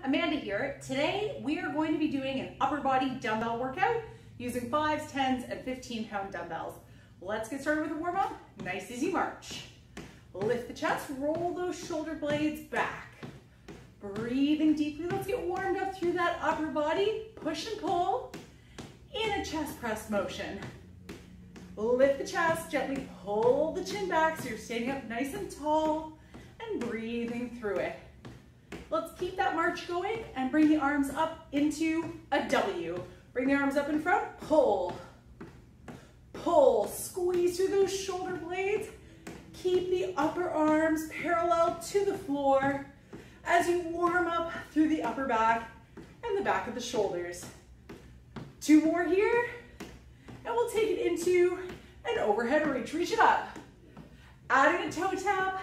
Amanda here. Today we are going to be doing an upper body dumbbell workout using 5s, 10s, and 15-pound dumbbells. Let's get started with a warm up. Nice easy march. Lift the chest, roll those shoulder blades back. Breathing deeply, let's get warmed up through that upper body. Push and pull in a chest press motion. Lift the chest, gently pull the chin back so you're standing up nice and tall and breathing through it. Let's keep that march going and bring the arms up into a W. Bring the arms up in front, pull, pull, squeeze through those shoulder blades. Keep the upper arms parallel to the floor as you warm up through the upper back and the back of the shoulders. 2 more here, and we'll take it into an overhead reach. Reach it up. Adding a toe tap,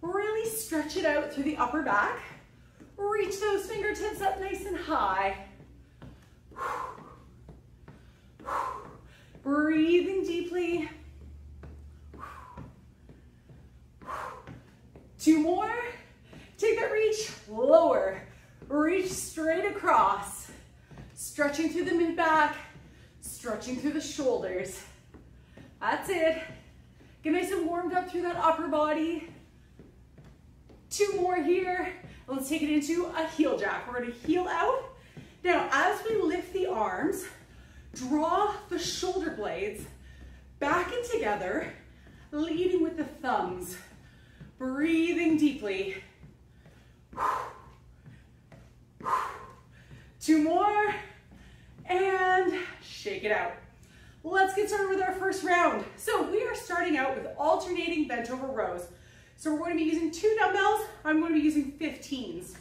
really stretch it out through the upper back. Reach those fingertips up nice and high. Breathing deeply. 2 more. Take that reach, lower. Reach straight across. Stretching through the mid-back, stretching through the shoulders. That's it. Get nice and warmed up through that upper body. 2 more here. Let's take it into a heel jack. We're going to heel out. Now, as we lift the arms, draw the shoulder blades back and together, leading with the thumbs. Breathing deeply. 2 more, and shake it out. Let's get started with our first round. So we are starting out with alternating bent over rows. So we're going to be using 2 dumbbells. I'm going to be using 15s.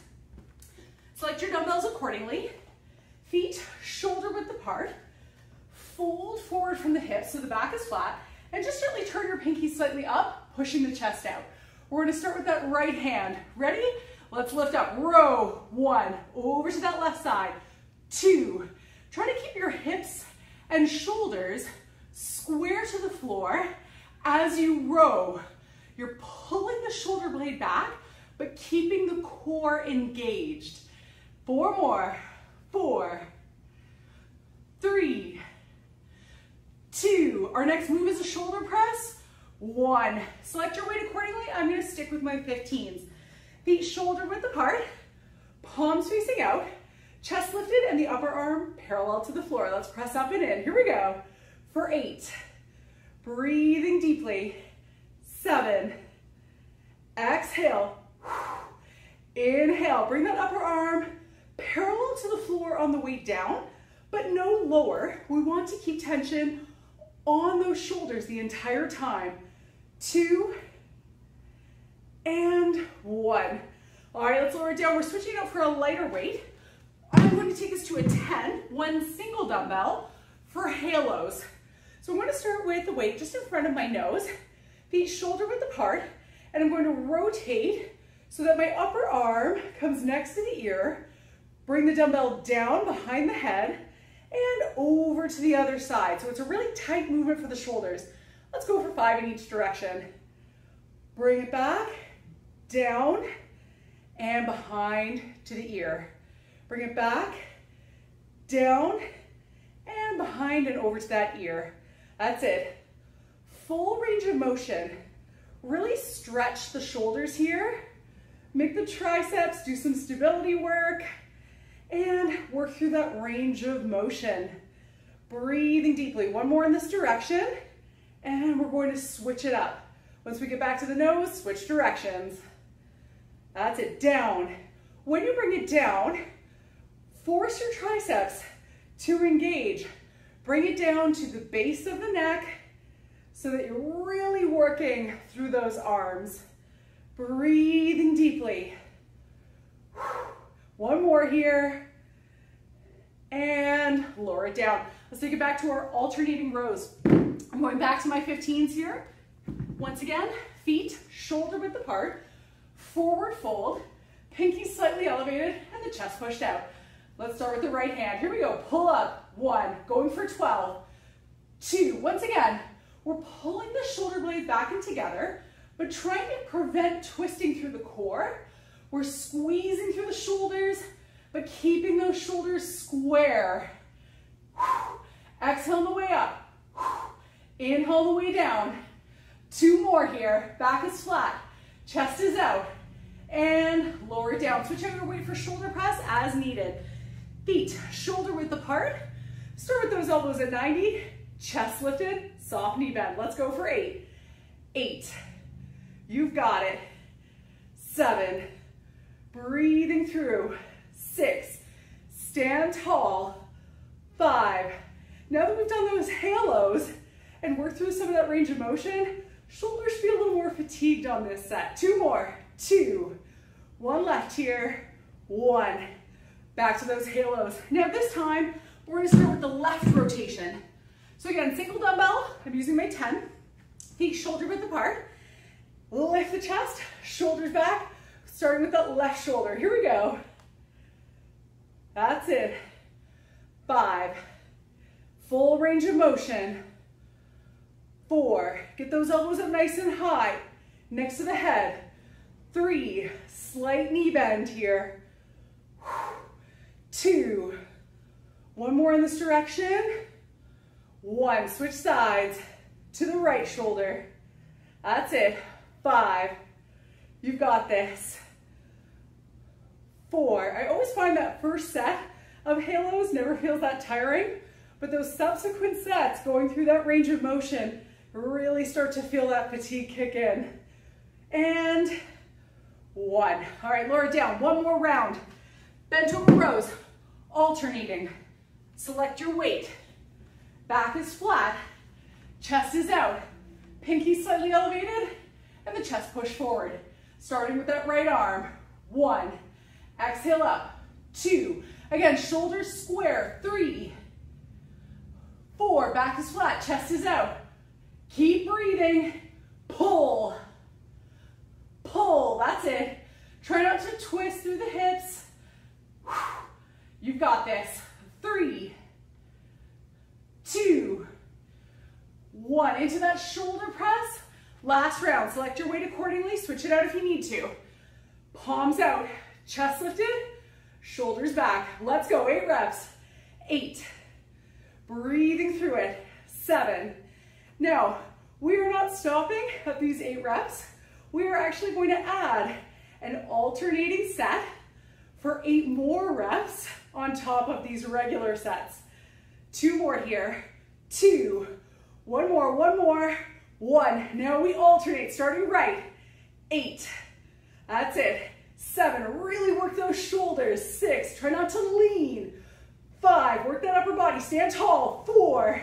Select your dumbbells accordingly. Feet shoulder width apart. Fold forward from the hips so the back is flat. And just gently turn your pinkies slightly up, pushing the chest out. We're going to start with that right hand. Ready? Let's lift up. Row 1. Over to that left side. 2. Try to keep your hips and shoulders square to the floor as you row. You're pulling the shoulder blade back, but keeping the core engaged. 4 more. 4, 3, 2. Our next move is a shoulder press. 1. Select your weight accordingly. I'm going to stick with my 15s. Feet shoulder width apart, palms facing out, chest lifted, and the upper arm parallel to the floor. Let's press up and in. Here we go. For 8. Breathing deeply. 7. Exhale. Inhale. Bring that upper arm parallel to the floor on the way down, but no lower. We want to keep tension on those shoulders the entire time. 2 and 1. All right, let's lower it down. We're switching out for a lighter weight. I'm going to take us to a 10, 1 single dumbbell for halos. So I'm going to start with the weight just in front of my nose, feet shoulder width apart, and I'm going to rotate so that my upper arm comes next to the ear. Bring the dumbbell down behind the head and over to the other side. So it's a really tight movement for the shoulders. Let's go for 5 in each direction. Bring it back, down, and behind to the ear. Bring it back, down, and behind and over to that ear. That's it. Full range of motion. Really stretch the shoulders here. Make the triceps, do some stability work, and work through that range of motion. Breathing deeply. 1 more in this direction, and we're going to switch it up. Once we get back to the nose, switch directions. That's it, down. When you bring it down, force your triceps to engage. Bring it down to the base of the neck so that you're really working through those arms. Breathing deeply. 1 more here. And lower it down. Let's take it back to our alternating rows. I'm going back to my 15s here. Once again, feet shoulder width apart, forward fold, pinkies slightly elevated, and the chest pushed out. Let's start with the right hand. Here we go. Pull up. 1, going for 12. 2, once again, we're pulling the shoulder blades back and together, but trying to prevent twisting through the core. We're squeezing through the shoulders, but keeping those shoulders square. Exhale on the way up. Inhale the way down. 2 more here. Back is flat. Chest is out. And lower it down. Switch out your weight for shoulder press as needed. Feet shoulder width apart. Start with those elbows at 90. Chest lifted. Soft knee bend. Let's go for 8. 8. You've got it. 7. Breathing through. 6. Stand tall. 5. Now that we've done those halos and worked through some of that range of motion, shoulders should be a little more fatigued on this set. 2 more. 2. 1 left here. 1. Back to those halos. Now this time, we're going to start with the left rotation. So again, single dumbbell. I'm using my 10. Feet shoulder width apart. Lift the chest, shoulders back, starting with that left shoulder. Here we go. That's it. 5. Full range of motion. 4. Get those elbows up nice and high, next to the head. 3. Slight knee bend here. 2. 1 more in this direction. 1. Switch sides to the right shoulder. That's it. 5. You've got this. 4. I always find that first set of halos never feels that tiring, but those subsequent sets going through that range of motion really start to feel that fatigue kick in. And 1. All right, lower it down. 1 more round. Bent over rows, alternating. Select your weight. Back is flat, chest is out, pinky slightly elevated, and the chest push forward. Starting with that right arm. 1. Exhale up. 2. Again, shoulders square. 3. 4. Back is flat, chest is out. Keep breathing. Pull. Pull. That's it. Try not to twist through the hips. You've got this. 3. 2. 1. Into that shoulder press. Last round. Select your weight accordingly. Switch it out if you need to. Palms out. Chest lifted. Shoulders back. Let's go. 8 reps. 8. Breathing through it. 7. Now, we are not stopping at these 8 reps. We are actually going to add an alternating set for 8 more reps on top of these regular sets. 2 more here. 2. 1 more, 1 more. 1. Now we alternate, starting right. 8. That's it. 7. Really work those shoulders. 6. Try not to lean. 5. Work that upper body. Stand tall. 4.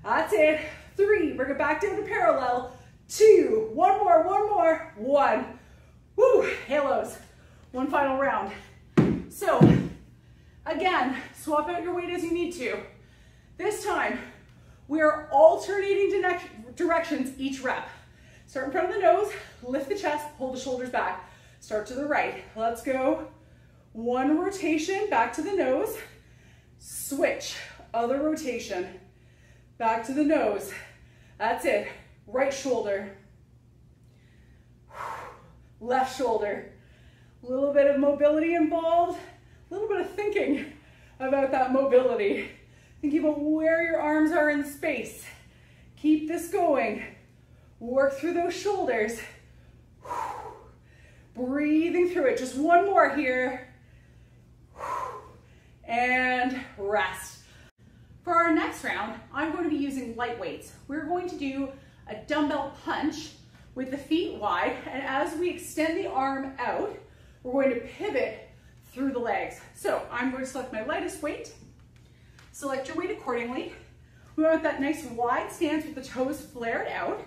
That's it. 3. Bring it back down to parallel. 2. 1 more, 1 more. 1. Woo, halos. 1 final round. So, again, swap out your weight as you need to. This time, we are alternating directions each rep. Start in front of the nose, lift the chest, pull the shoulders back. Start to the right. Let's go. 1 rotation, back to the nose. Switch, other rotation. Back to the nose. That's it. Right shoulder. Left shoulder. A little bit of mobility involved. A little bit of thinking about that mobility. Thinking about where your arms are in space. Keep this going. Work through those shoulders. Breathing through it. Just 1 more here. And rest. For our next round, I'm going to be using light weights. We're going to do a dumbbell punch with the feet wide, and as we extend the arm out, we're going to pivot through the legs. So I'm going to select my lightest weight. Select your weight accordingly. We want that nice wide stance with the toes flared out.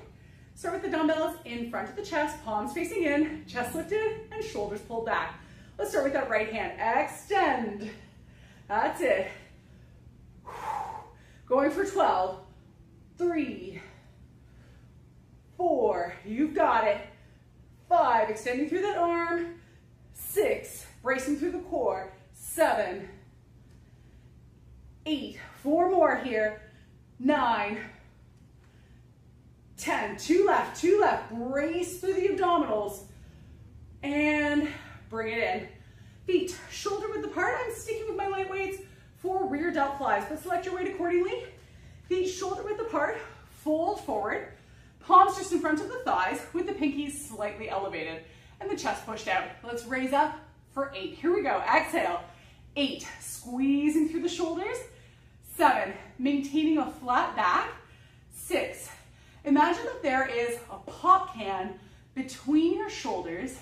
Start with the dumbbells in front of the chest, palms facing in, chest lifted, and shoulders pulled back. Let's start with that right hand. Extend. That's it. Going for 12. 3. 4. You've got it. 5. Extending through that arm. 6. Bracing through the core. 7. 8. 4 more here. 9. 10. 2 left. 2 left. Brace through the abdominals. And bring it in. Feet shoulder width apart. I'm sticking with my light weights for rear delt flies, but select your weight accordingly. Feet shoulder width apart, fold forward, palms just in front of the thighs with the pinkies slightly elevated and the chest pushed out. Let's raise up for 8. Here we go. Exhale. 8, squeezing through the shoulders. 7, maintaining a flat back. 6, imagine that there is a pop can between your shoulders,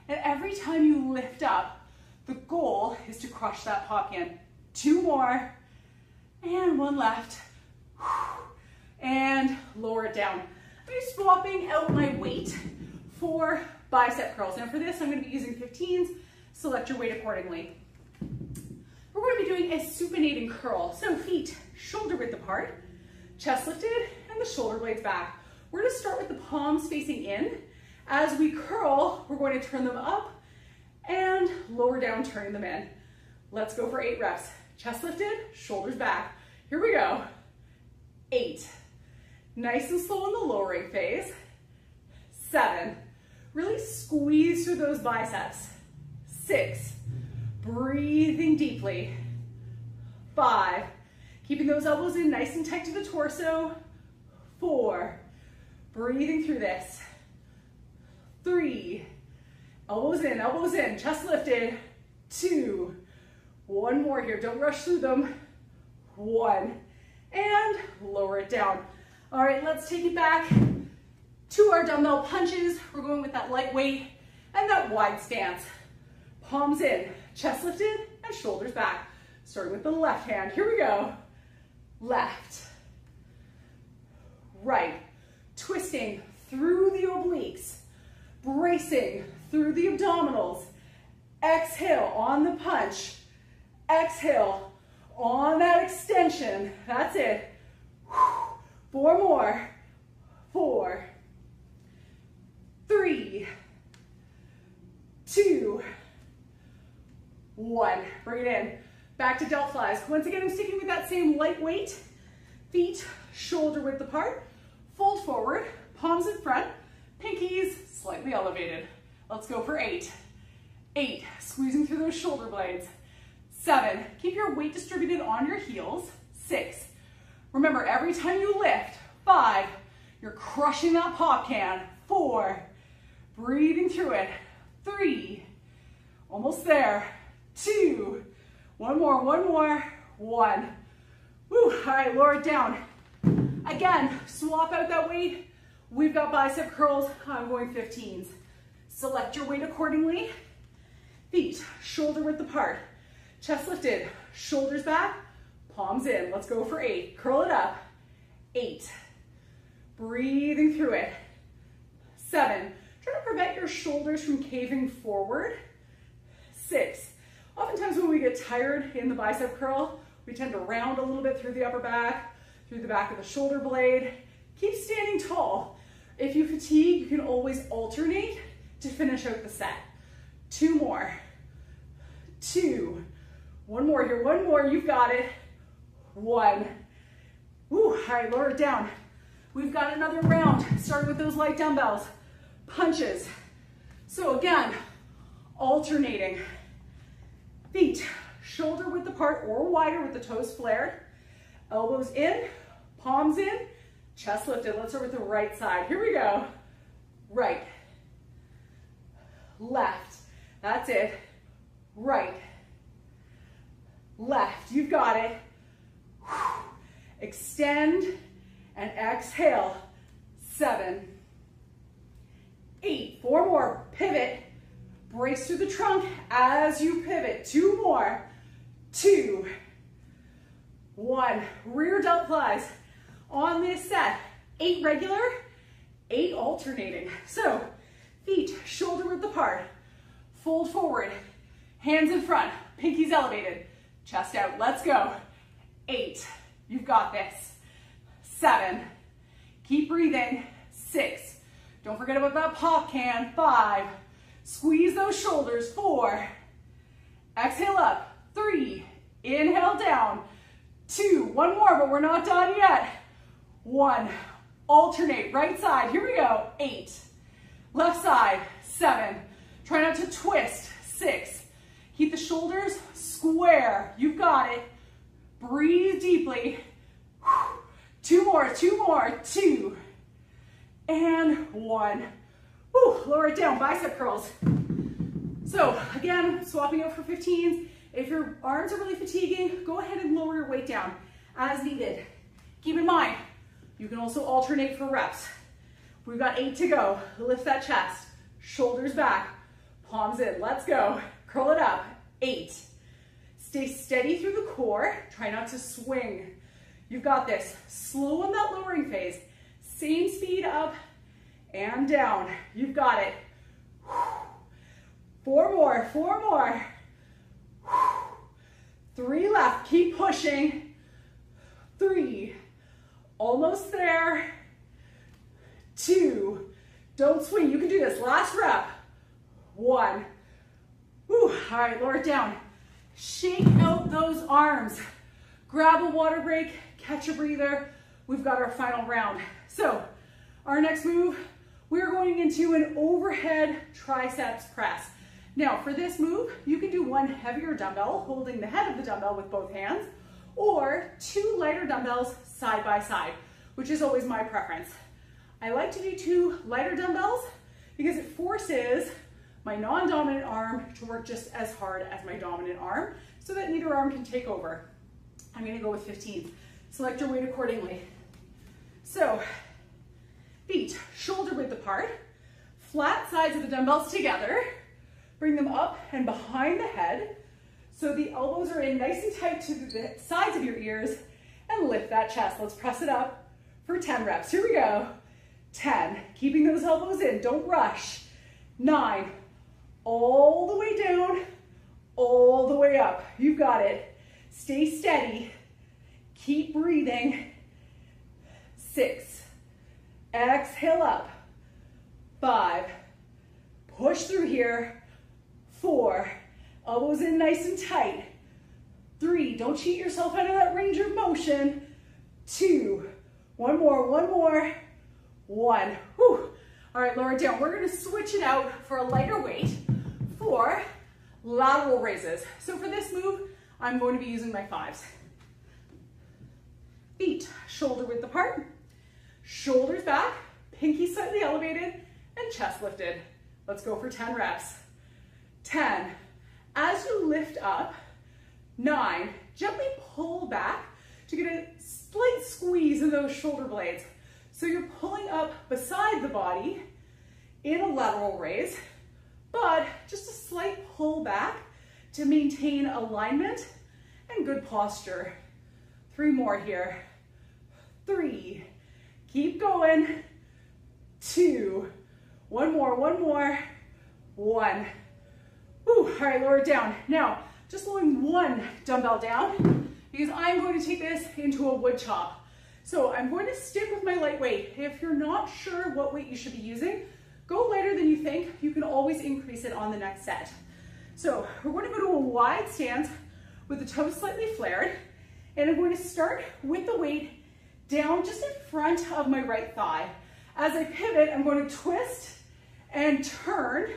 and every time you lift up, the goal is to crush that pop can. 2 more, and 1 left. And lower it down. I'm just swapping out my weight for bicep curls. Now for this, I'm going to be using 15s. Select your weight accordingly. We're going to be doing a supinating curl. So feet shoulder width apart, chest lifted, and the shoulder blades back. We're going to start with the palms facing in. As we curl, we're going to turn them up and lower down, turning them in. Let's go for 8 reps. Chest lifted, shoulders back. Here we go. 8. Nice and slow in the lowering phase. 7. Really squeeze through those biceps. 6. Breathing deeply. 5. Keeping those elbows in nice and tight to the torso. 4. Breathing through this. 3. Elbows in, chest lifted. 2. 1 more here, don't rush through them. 1. And lower it down. All right, let's take it back to our dumbbell punches. We're going with that light weight and that wide stance. Palms in, chest lifted, and shoulders back. Starting with the left hand. Here we go. Left. Right. Twisting through the obliques. Bracing through the abdominals. Exhale on the punch. Exhale on that extension. That's it. 4 more. 4. 3. 2. 1. Bring it in. Back to delt flies. Once again, I'm sticking with that same light weight. Feet shoulder width apart. Fold forward. Palms in front. Pinkies slightly elevated. Let's go for 8. 8. Squeezing through those shoulder blades. 7. Keep your weight distributed on your heels. 6. Remember, every time you lift. 5. You're crushing that pop can. 4. Breathing through it. 3. Almost there. 2. 1 more, 1 more. 1. Woo. All right, lower it down. Again, swap out that weight. We've got bicep curls. I'm going 15s. Select your weight accordingly. Feet shoulder width apart. Chest lifted, shoulders back, palms in. Let's go for 8. Curl it up. 8. Breathing through it. 7. Try to prevent your shoulders from caving forward. 6. Oftentimes when we get tired in the bicep curl, we tend to round a little bit through the upper back, through the back of the shoulder blade. Keep standing tall. If you fatigue, you can always alternate to finish out the set. 2 more. 2. 1 more here, 1 more, you've got it. 1. Woo, all right, lower it down. We've got another round, starting with those light dumbbells. Punches. So again, alternating. Feet shoulder width apart or wider with the toes flared. Elbows in, palms in, chest lifted. Let's start with the right side. Here we go. Right. Left. That's it. Right. Left. You've got it. Extend and exhale. 7. 8. 4 more. Pivot. Brace through the trunk as you pivot. 2 more. 2. 1. Rear delt flies on this set. 8 regular, 8 alternating. So feet shoulder width apart. Fold forward. Hands in front. Pinkies elevated. Chest out. Let's go. 8. You've got this. 7. Keep breathing. 6. Don't forget about that pop can. 5. Squeeze those shoulders. 4. Exhale up. 3. Inhale down. 2. 1 more, but we're not done yet. 1. Alternate. Right side. Here we go. 8. Left side. 7. Try not to twist. 6. Keep the shoulders square. You've got it. Breathe deeply. 2 more, 2 more, 2 and 1. Whew, lower it down, bicep curls. So again, swapping out for 15s. If your arms are really fatiguing, go ahead and lower your weight down as needed. Keep in mind, you can also alternate for reps. We've got 8 to go. Lift that chest, shoulders back, palms in, let's go. Curl it up, 8. Stay steady through the core, try not to swing. You've got this. Slow on that lowering phase. Same speed up and down. You've got it. 4 more, 4 more. 3 left, keep pushing. 3, almost there. 2, don't swing, you can do this. Last rep. 1. Whew. All right, lower it down. Shake out those arms. Grab a water break, catch a breather. We've got our final round. So our next move, we're going into an overhead triceps press. Now for this move, you can do one heavier dumbbell holding the head of the dumbbell with both hands, or 2 lighter dumbbells side by side, which is always my preference. I like to do 2 lighter dumbbells because it forces my non-dominant arm to work just as hard as my dominant arm so that neither arm can take over. I'm gonna go with 15. Select your weight accordingly. So, feet shoulder width apart, flat sides of the dumbbells together, bring them up and behind the head so the elbows are in nice and tight to the sides of your ears, and lift that chest. Let's press it up for 10 reps. Here we go. 10, keeping those elbows in, don't rush. 9, all the way down, all the way up. You've got it. Stay steady. Keep breathing. 6, exhale up. 5, push through here. 4, elbows in nice and tight. 3, don't cheat yourself out of that range of motion. 2, one more, 1. Whew. All right, lower it down. We're gonna switch it out for a lighter weight for lateral raises. So for this move, I'm going to be using my 5s. Feet shoulder width apart, shoulders back, pinky slightly elevated, and chest lifted. Let's go for 10 reps. 10, as you lift up. 9, gently pull back to get a slight squeeze in those shoulder blades. So you're pulling up beside the body in a lateral raise, but just a slight pull back to maintain alignment and good posture. 3 more here. 3, keep going. 2, one more. 1. Whew. All right, lower it down. Now, just lowering 1 dumbbell down because I'm going to take this into a wood chop. So I'm going to stick with my light weight. If you're not sure what weight you should be using, go lighter than you think. You can always increase it on the next set. So we're going to go to a wide stance with the toes slightly flared, and I'm going to start with the weight down just in front of my right thigh. As I pivot, I'm going to twist and turn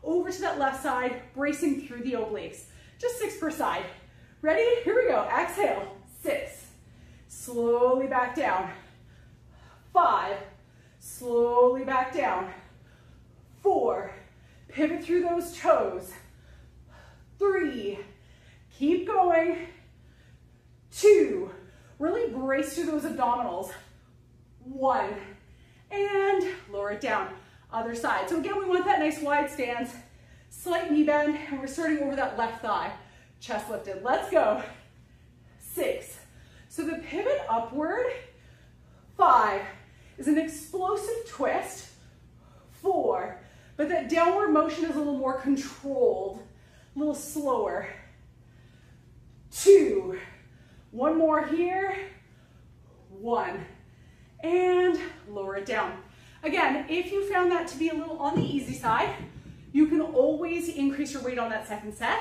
over to that left side, bracing through the obliques. Just 6 per side. Ready? Here we go. Exhale. 6. Slowly back down. 5, slowly back down. 4, pivot through those toes. 3, keep going. 2, really brace through those abdominals. 1, and lower it down. Other side. So again, we want that nice wide stance, slight knee bend, and we're starting over that left thigh. Chest lifted. Let's go. 6. So the pivot upward. 5 is an explosive twist. 4, but that downward motion is a little more controlled, a little slower. 2, one more here. 1, and lower it down. Again, if you found that to be a little on the easy side, you can always increase your weight on that second set.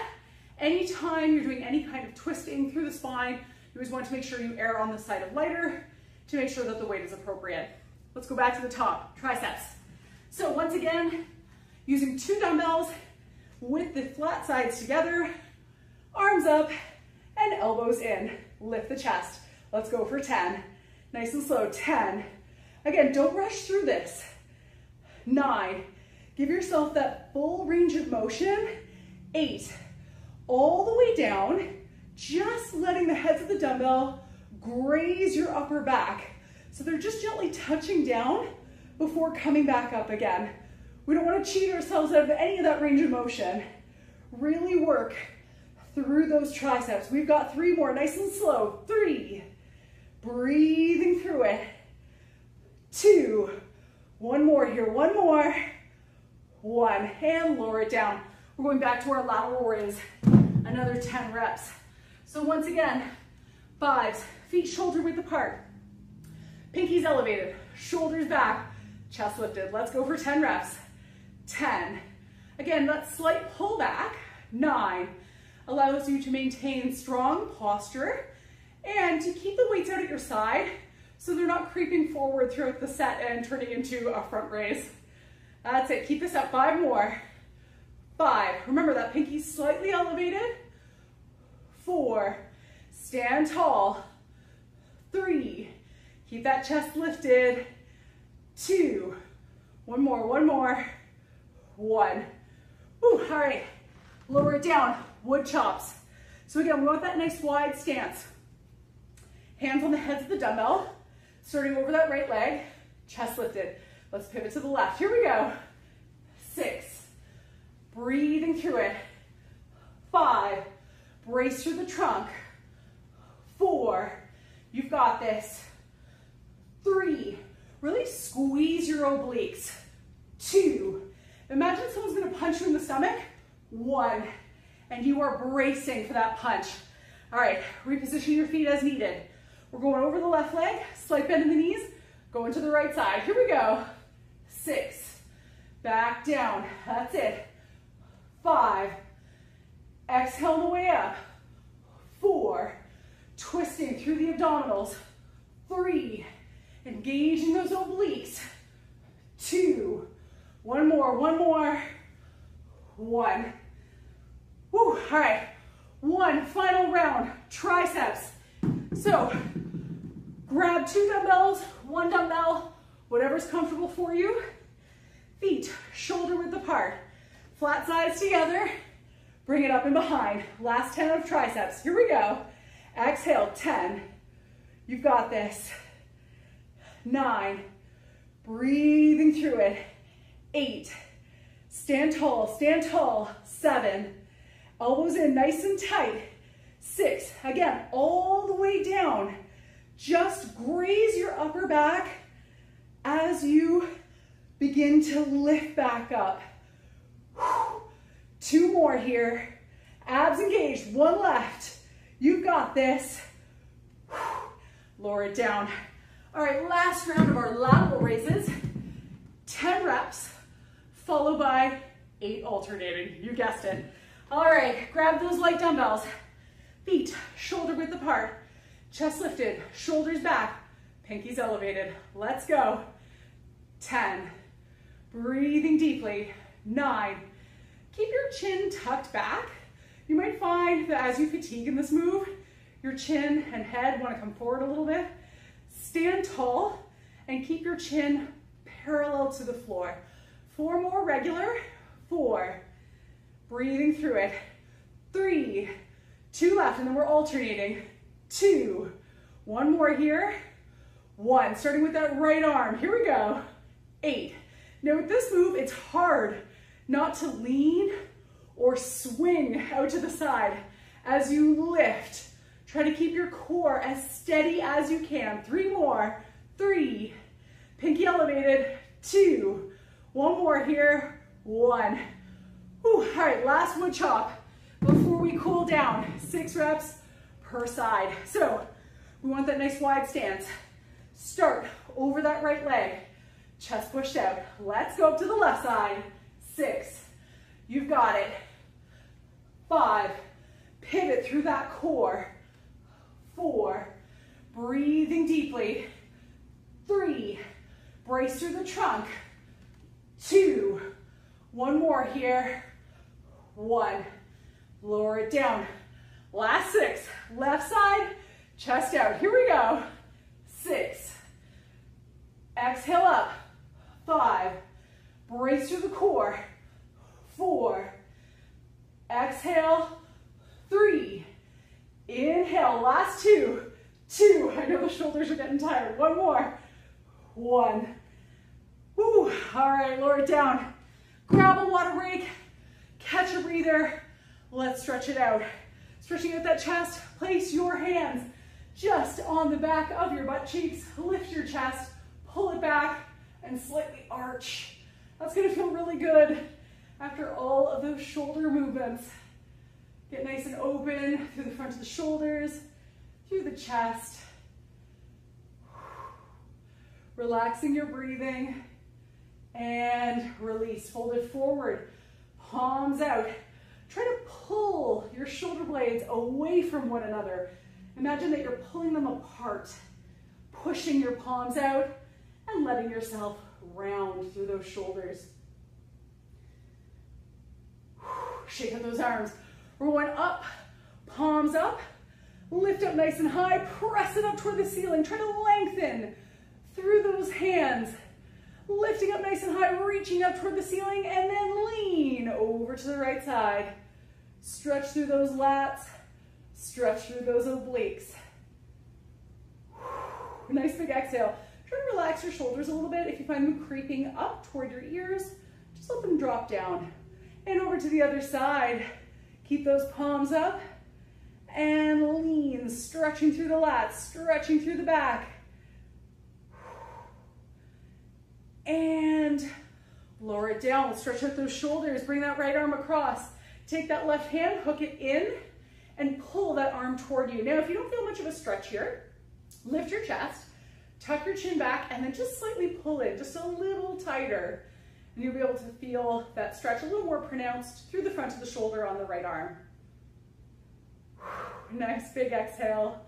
Anytime you're doing any kind of twisting through the spine, you always want to make sure you err on the side of lighter to make sure that the weight is appropriate. Let's go back to the top, triceps. So once again, using 2 dumbbells with the flat sides together, Arms up and elbows in. Lift the chest. Let's go for 10. Nice and slow, 10. Again, don't rush through this. 9. Give yourself that full range of motion. 8. All the way down, just letting the heads of the dumbbell graze your upper back. So they're just gently touching down before coming back up again. We don't want to cheat ourselves out of any of that range of motion. Really work through those triceps. We've got 3 more, nice and slow. 3, breathing through it. 2, 1 more here, 1 more. 1, and lower it down. We're going back to our lateral raise, another 10 reps. So once again, 5s, feet shoulder width apart. Pinkies elevated, shoulders back, chest lifted. Let's go for 10 reps. 10. Again, that slight pull back. 9. Allows you to maintain strong posture and to keep the weights out at your side so they're not creeping forward throughout the set and turning into a front raise. That's it. Keep this up. 5 more. 5. Remember that pinky slightly elevated. 4. Stand tall. 3. Keep that chest lifted. 2. 1 more. 1 more. 1. Whew, all right. Lower it down. Wood chops. So again, we want that nice wide stance. Hands on the heads of the dumbbell. Starting over that right leg. Chest lifted. Let's pivot to the left. Here we go. 6. Breathing through it. 5. Brace through the trunk. 4. You've got this. 3. Really squeeze your obliques. 2. Imagine someone's going to punch you in the stomach. 1. And you are bracing for that punch. All right, reposition your feet as needed. We're going over the left leg, slight bend in the knees, going to the right side. Here we go. 6. Back down. That's it. 5. Exhale on the way up. 4. Twisting through the abdominals. 3. Engaging those obliques. 2. 1 more, 1 more. 1. Whew, all right. 1 final round, triceps. So grab 2 dumbbells, 1 dumbbell, whatever's comfortable for you. Feet shoulder width apart. Flat sides together. Bring it up and behind. Last 10 of triceps. Here we go. Exhale, 10. You've got this. 9. Breathing through it. 8. Stand tall, stand tall. 7. Elbows in nice and tight. 6. Again, all the way down. Just graze your upper back as you begin to lift back up. 2 more here. Abs engaged. 1 left. You've got this. Lower it down. All right, last round of our lateral raises. 10 reps, followed by 8 alternating. You guessed it. All right, grab those light dumbbells. Feet shoulder width apart. Chest lifted, shoulders back, pinkies elevated. Let's go. 10. Breathing deeply. 9. Keep your chin tucked back. You might find that as you fatigue in this move, your chin and head want to come forward a little bit. Stand tall and keep your chin parallel to the floor. 4 more regular. 4. Breathing through it. 3. 2 left, and then we're alternating. 2. 1 more here. 1. Starting with that right arm. Here we go. 8. Now with this move, it's hard not to lean or swing out to the side as you lift. Try to keep your core as steady as you can. 3 more. 3. Pinky elevated. 2. 1 more here. 1. Whew. All right, last wood chop before we cool down. 6 reps per side. So we want that nice wide stance. Start over that right leg. Chest pushed out. Let's go up to the left side. 6. You've got it. 5. Pivot through that core. 4. Breathing deeply. 3. Brace through the trunk. 2. 1 more here. 1. Lower it down. Last 6. Left side, chest out. Here we go. 6. Exhale up. 5. Brace through the core. 4. Exhale. 3. Inhale. Last 2. 2. I know the shoulders are getting tired. 1 more. 1. Woo. All right, lower it down. Grab a water break. Catch a breather. Let's stretch it out. Stretching out that chest. Place your hands just on the back of your butt cheeks. Lift your chest. Pull it back and slightly arch. That's going to feel really good after all of those shoulder movements. Get nice and open through the front of the shoulders, through the chest. Relaxing your breathing and release. Fold it forward, palms out. Try to pull your shoulder blades away from one another. Imagine that you're pulling them apart, pushing your palms out and letting yourself round through those shoulders. Shake out those arms. We're going up, palms up, lift up nice and high, press it up toward the ceiling. Try to lengthen through those hands. Lifting up nice and high, reaching up toward the ceiling, and then lean over to the right side. Stretch through those lats, stretch through those obliques. Nice big exhale. Try to relax your shoulders a little bit. If you find them creeping up toward your ears, just let them drop down. And over to the other side. Keep those palms up and lean, stretching through the lats, stretching through the back. And lower it down. We'll stretch out those shoulders. Bring that right arm across. Take that left hand, hook it in, and pull that arm toward you. Now, if you don't feel much of a stretch here, lift your chest, tuck your chin back, and then just slightly pull in, just a little tighter. And you'll be able to feel that stretch a little more pronounced through the front of the shoulder on the right arm. Nice big exhale.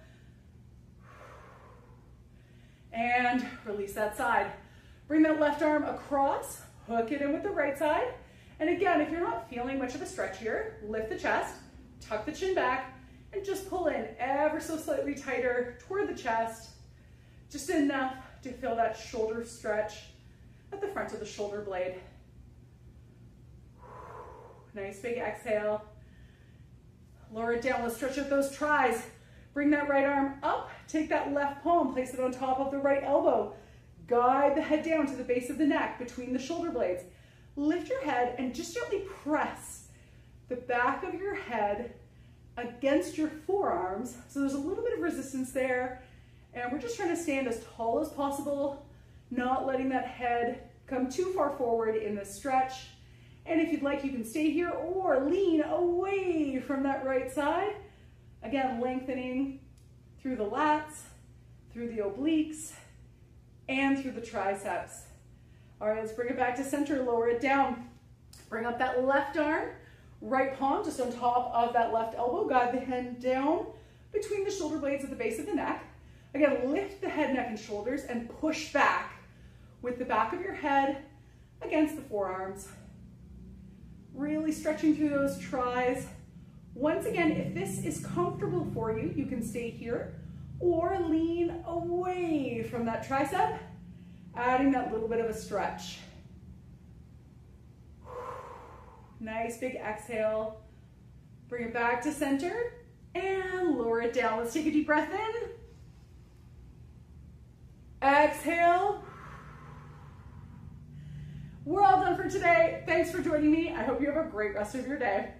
And release that side. Bring that left arm across, hook it in with the right side. And again, if you're not feeling much of a stretch here, lift the chest, tuck the chin back, and just pull in ever so slightly tighter toward the chest, just enough to feel that shoulder stretch at the front of the shoulder blade. Nice big exhale. Lower it down. Let's stretch out those tris. Bring that right arm up. Take that left palm, place it on top of the right elbow. Guide the head down to the base of the neck between the shoulder blades. Lift your head and just gently press the back of your head against your forearms. So there's a little bit of resistance there. And we're just trying to stand as tall as possible, not letting that head come too far forward in this stretch. And if you'd like, you can stay here or lean away from that right side. Again, lengthening through the lats, through the obliques, and through the triceps. All right, let's bring it back to center, lower it down. Bring up that left arm, right palm just on top of that left elbow. Guide the hand down between the shoulder blades at the base of the neck. Again, lift the head, neck, and shoulders and push back with the back of your head against the forearms. Really stretching through those tris. Once again, if this is comfortable for you, you can stay here or lean away from that tricep, adding that little bit of a stretch. Nice big exhale. Bring it back to center and lower it down. Let's take a deep breath in. Exhale. We're all done for today. Thanks for joining me. I hope you have a great rest of your day.